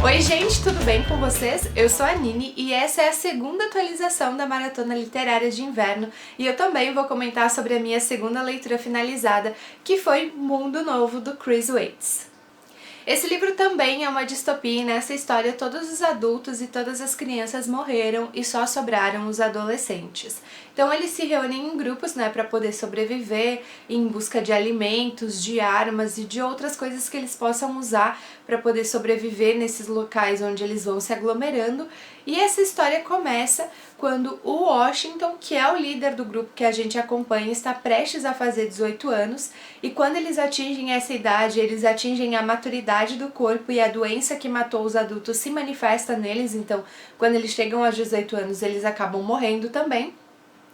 Oi gente, tudo bem com vocês? Eu sou a Nini e essa é a segunda atualização da Maratona Literária de Inverno e eu também vou comentar sobre a minha segunda leitura finalizada, que foi Mundo Novo, do Chris Weitz. Esse livro também é uma distopia e nessa história todos os adultos e todas as crianças morreram e só sobraram os adolescentes. Então eles se reúnem em grupos, para poder sobreviver em busca de alimentos, de armas e de outras coisas que eles possam usar para poder sobreviver nesses locais onde eles vão se aglomerando. E essa história começa quando o Washington, que é o líder do grupo que a gente acompanha, está prestes a fazer 18 anos e quando eles atingem essa idade, eles atingem a maturidade do corpo e a doença que matou os adultos se manifesta neles, então quando eles chegam aos 18 anos eles acabam morrendo também.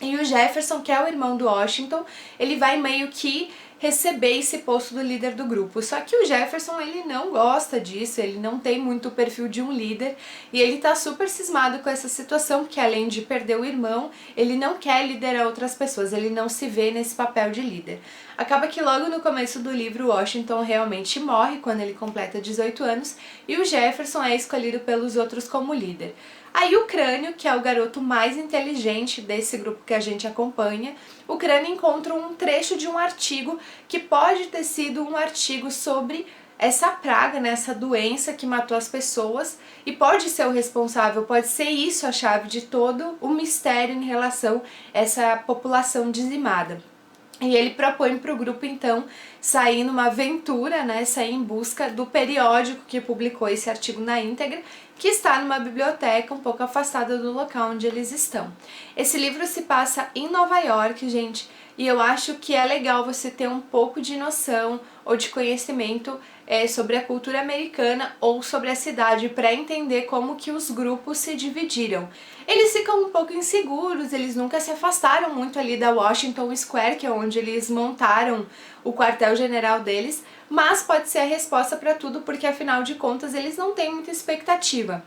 E o Jefferson, que é o irmão do Washington, ele vai meio que receber esse posto do líder do grupo. Só que o Jefferson, ele não gosta disso, ele não tem muito o perfil de um líder e ele tá super cismado com essa situação, porque além de perder o irmão, ele não quer liderar outras pessoas, ele não se vê nesse papel de líder. Acaba que logo no começo do livro, o Washington realmente morre quando ele completa 18 anos e o Jefferson é escolhido pelos outros como líder. Aí o Crânio, que é o garoto mais inteligente desse grupo que a gente acompanha, o Crânio encontra um trecho de um artigo que pode ter sido um artigo sobre essa praga, essa doença que matou as pessoas e pode ser o responsável, pode ser isso a chave de todo o mistério em relação a essa população dizimada. E ele propõe para o grupo, então, sair numa aventura, sair em busca do periódico que publicou esse artigo na íntegra, que está numa biblioteca um pouco afastada do local onde eles estão. Esse livro se passa em Nova York, gente, e eu acho que é legal você ter um pouco de noção ou de conhecimento sobre a cultura americana ou sobre a cidade para entender como que os grupos se dividiram. Eles ficam um pouco inseguros, eles nunca se afastaram muito ali da Washington Square, que é onde eles montaram o quartel-general deles, mas pode ser a resposta para tudo porque afinal de contas eles não têm muita expectativa.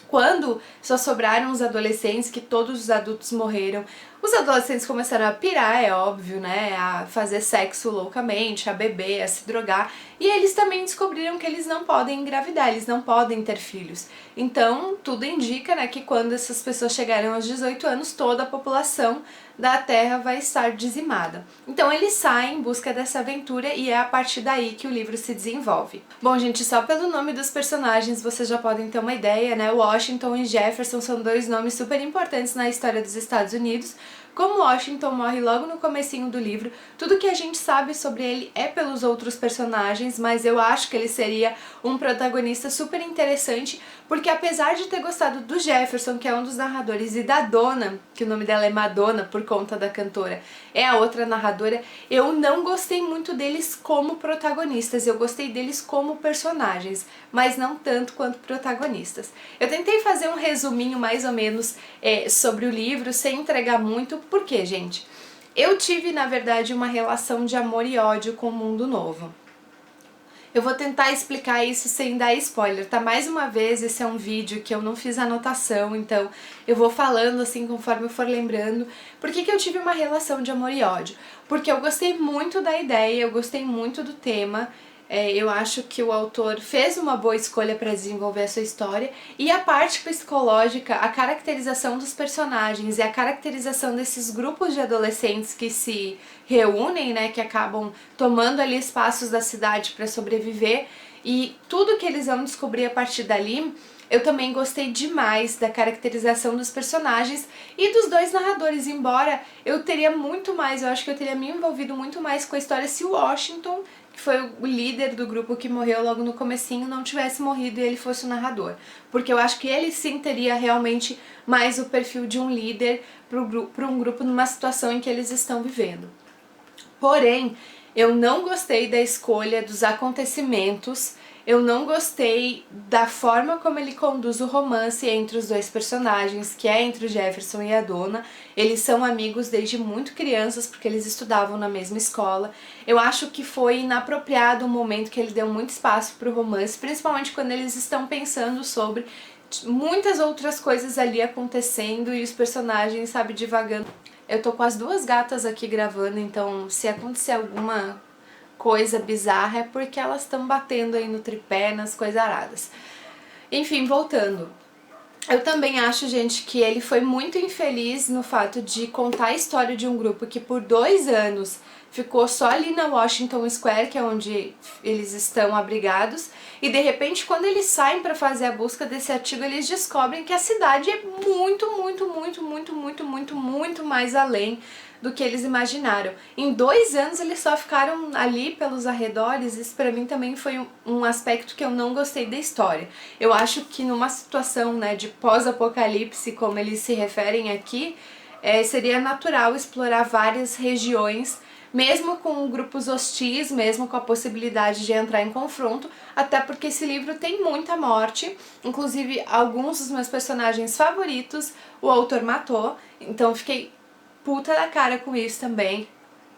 Quando só sobraram os adolescentes, que todos os adultos morreram, os adolescentes começaram a pirar, é óbvio, a fazer sexo loucamente, a beber, a se drogar, e eles também descobriram que eles não podem engravidar, eles não podem ter filhos. Então, tudo indica, que quando essas pessoas chegarem aos 18 anos, toda a população da Terra vai estar dizimada. Então eles saem em busca dessa aventura e é a partir daí que o livro se desenvolve. Bom, gente, só pelo nome dos personagens vocês já podem ter uma ideia, Washington e Jefferson são dois nomes super importantes na história dos Estados Unidos. Como Washington morre logo no comecinho do livro, tudo que a gente sabe sobre ele é pelos outros personagens, mas eu acho que ele seria um protagonista super interessante, porque apesar de ter gostado do Jefferson, que é um dos narradores, e da Donna, que o nome dela é Madonna por conta da cantora, é a outra narradora, eu não gostei muito deles como protagonistas, eu gostei deles como personagens, mas não tanto quanto protagonistas. Eu tentei fazer um resuminho mais ou menos sobre o livro, sem entregar muito, porque, gente, eu tive, na verdade, uma relação de amor e ódio com o Mundo Novo. Eu vou tentar explicar isso sem dar spoiler, tá? Mais uma vez, esse é um vídeo que eu não fiz anotação, então eu vou falando assim conforme eu for lembrando. Por que eu tive uma relação de amor e ódio? Porque eu gostei muito da ideia, eu gostei muito do tema, eu acho que o autor fez uma boa escolha para desenvolver a sua história e a parte psicológica, a caracterização dos personagens e a caracterização desses grupos de adolescentes que se reúnem, que acabam tomando ali espaços da cidade para sobreviver e tudo que eles vão descobrir a partir dali. Eu também gostei demais da caracterização dos personagens e dos dois narradores, embora eu teria muito mais, eu acho que eu teria me envolvido muito mais com a história se o Washington, que foi o líder do grupo que morreu logo no comecinho, não tivesse morrido e ele fosse o narrador. Porque eu acho que ele sim teria realmente mais o perfil de um líder para um grupo numa situação em que eles estão vivendo. Porém, eu não gostei da escolha dos acontecimentos, eu não gostei da forma como ele conduz o romance entre os dois personagens, que é entre o Jefferson e a Donna. Eles são amigos desde muito crianças, porque eles estudavam na mesma escola. Eu acho que foi inapropriado o momento que ele deu muito espaço para o romance, principalmente quando eles estão pensando sobre muitas outras coisas ali acontecendo e os personagens, divagando. Eu tô com as duas gatas aqui gravando, então se acontecer alguma coisa bizarra é porque elas estão batendo aí no tripé, nas coisas aradas. Enfim, voltando. Eu também acho, gente, que ele foi muito infeliz no fato de contar a história de um grupo que por 2 anos ficou só ali na Washington Square, que é onde eles estão abrigados, e de repente quando eles saem para fazer a busca desse artigo, eles descobrem que a cidade é muito mais além do que eles imaginaram. Em 2 anos eles só ficaram ali pelos arredores. Isso pra mim também foi um aspecto que eu não gostei da história. Eu acho que numa situação, né, de pós-apocalipse, como eles se referem aqui, seria natural explorar várias regiões, mesmo com grupos hostis, mesmo com a possibilidade de entrar em confronto, até porque esse livro tem muita morte, inclusive alguns dos meus personagens favoritos o autor matou, então fiquei puta da cara com isso também.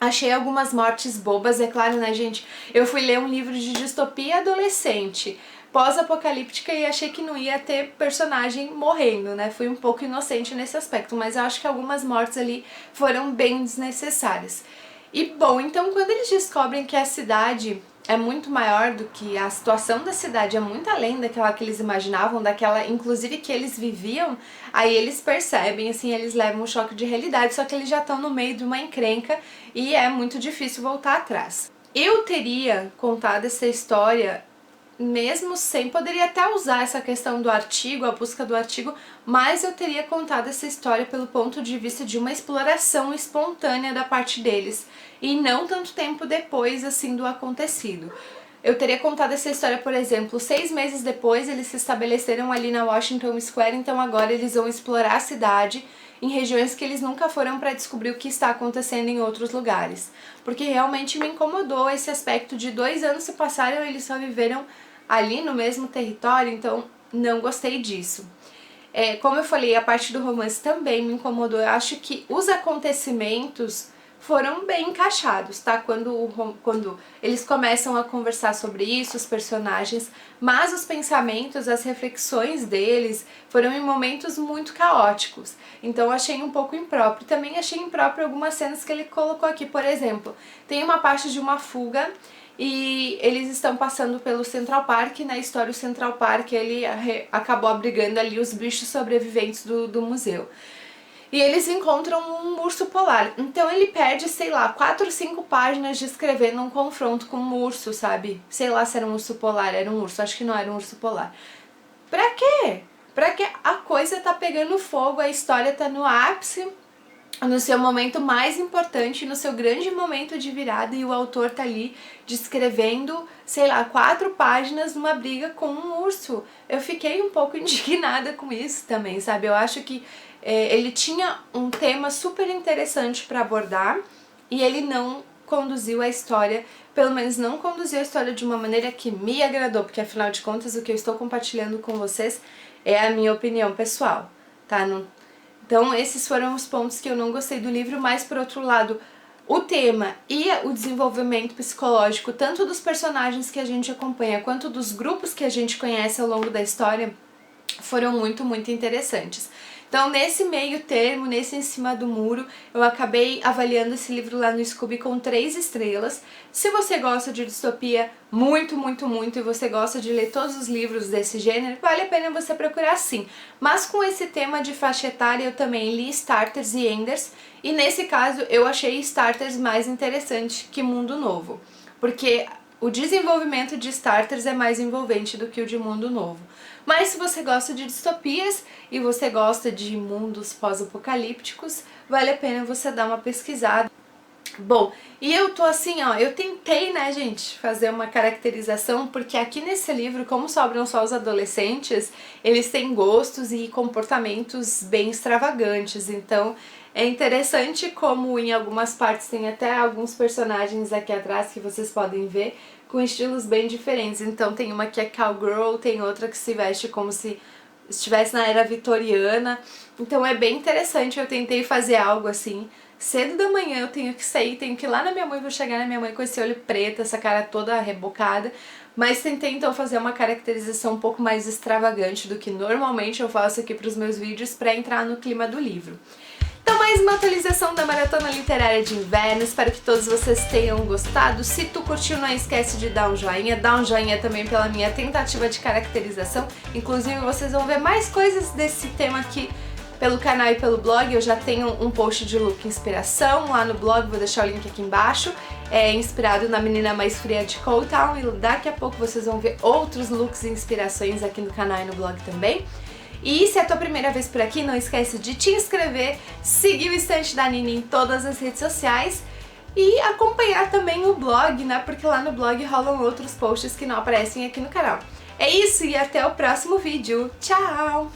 Achei algumas mortes bobas, é claro, né, gente? Eu fui ler um livro de distopia adolescente, pós-apocalíptica, e achei que não ia ter personagem morrendo, né? Fui um pouco inocente nesse aspecto, mas eu acho que algumas mortes ali foram bem desnecessárias. E bom, então quando eles descobrem que a cidade é muito maior do que a situação da cidade, é muito além daquela que eles imaginavam, daquela inclusive que eles viviam, aí eles percebem, assim, eles levam um choque de realidade, só que eles já estão no meio de uma encrenca e é muito difícil voltar atrás. Eu teria contado essa história mesmo sem, poderia até usar essa questão do artigo, a busca do artigo, mas eu teria contado essa história pelo ponto de vista de uma exploração espontânea da parte deles, e não tanto tempo depois, assim, do acontecido. Eu teria contado essa história, por exemplo, 6 meses depois eles se estabeleceram ali na Washington Square, então agora eles vão explorar a cidade em regiões que eles nunca foram para descobrir o que está acontecendo em outros lugares. Porque realmente me incomodou esse aspecto de 2 anos se passaram e eles só viveram ali no mesmo território, então não gostei disso. Como eu falei, a parte do romance também me incomodou. Eu acho que os acontecimentos foram bem encaixados, tá? Quando eles começam a conversar sobre isso, os personagens, mas os pensamentos, as reflexões deles foram em momentos muito caóticos. Então eu achei um pouco impróprio. Também achei impróprio algumas cenas que ele colocou aqui, por exemplo, tem uma parte de uma fuga e eles estão passando pelo Central Park. Na história, o Central Park ele acabou abrigando ali os bichos sobreviventes do museu. E eles encontram um urso polar. Então ele perde, sei lá, 4 ou 5 páginas descrevendo um confronto com um urso, sabe? Sei lá se era um urso polar, era um urso, acho que não era um urso polar. Pra quê? Pra que a coisa tá pegando fogo, a história tá no ápice, no seu momento mais importante, no seu grande momento de virada, e o autor tá ali descrevendo, sei lá, 4 páginas numa briga com um urso. Eu fiquei um pouco indignada com isso também, sabe? Eu acho que ele tinha um tema super interessante para abordar e ele não conduziu a história, pelo menos não conduziu a história de uma maneira que me agradou, porque afinal de contas o que eu estou compartilhando com vocês é a minha opinião pessoal, tá? Então esses foram os pontos que eu não gostei do livro, mas por outro lado, o tema e o desenvolvimento psicológico, tanto dos personagens que a gente acompanha, quanto dos grupos que a gente conhece ao longo da história, foram muito interessantes. Então, nesse meio termo, nesse em cima do muro, eu acabei avaliando esse livro lá no Scooby com 3 estrelas. Se você gosta de distopia muito, e você gosta de ler todos os livros desse gênero, vale a pena você procurar sim. Mas com esse tema de faixa etária, eu também li Starters e Enders, e nesse caso eu achei Starters mais interessante que Mundo Novo, porque o desenvolvimento de Starters é mais envolvente do que o de Mundo Novo. Mas se você gosta de distopias e você gosta de mundos pós-apocalípticos, vale a pena você dar uma pesquisada. Bom, e eu tô assim, ó, eu tentei, né, gente, fazer uma caracterização, porque aqui nesse livro, como sobram só os adolescentes, eles têm gostos e comportamentos bem extravagantes, então é interessante como em algumas partes tem até alguns personagens aqui atrás que vocês podem ver com estilos bem diferentes. Então tem uma que é cowgirl, tem outra que se veste como se estivesse na era vitoriana, então é bem interessante. Eu tentei fazer algo assim. Cedo da manhã eu tenho que sair, tenho que ir lá na minha mãe, vou chegar na minha mãe com esse olho preto, essa cara toda rebocada, mas tentei então fazer uma caracterização um pouco mais extravagante do que normalmente eu faço aqui para os meus vídeos para entrar no clima do livro. Então mais uma atualização da Maratona Literária de Inverno. Espero que todos vocês tenham gostado. Se tu curtiu, não esquece de dar um joinha. Dá um joinha também pela minha tentativa de caracterização. Inclusive, vocês vão ver mais coisas desse tema aqui pelo canal e pelo blog. Eu já tenho um post de look inspiração lá no blog, vou deixar o link aqui embaixo. É inspirado na menina mais fria de Cold Town, e daqui a pouco vocês vão ver outros looks e inspirações aqui no canal e no blog também. E se é a tua primeira vez por aqui, não esquece de te inscrever, seguir o Estante da Nini em todas as redes sociais e acompanhar também o blog, né? Porque lá no blog rolam outros posts que não aparecem aqui no canal. É isso e até o próximo vídeo. Tchau!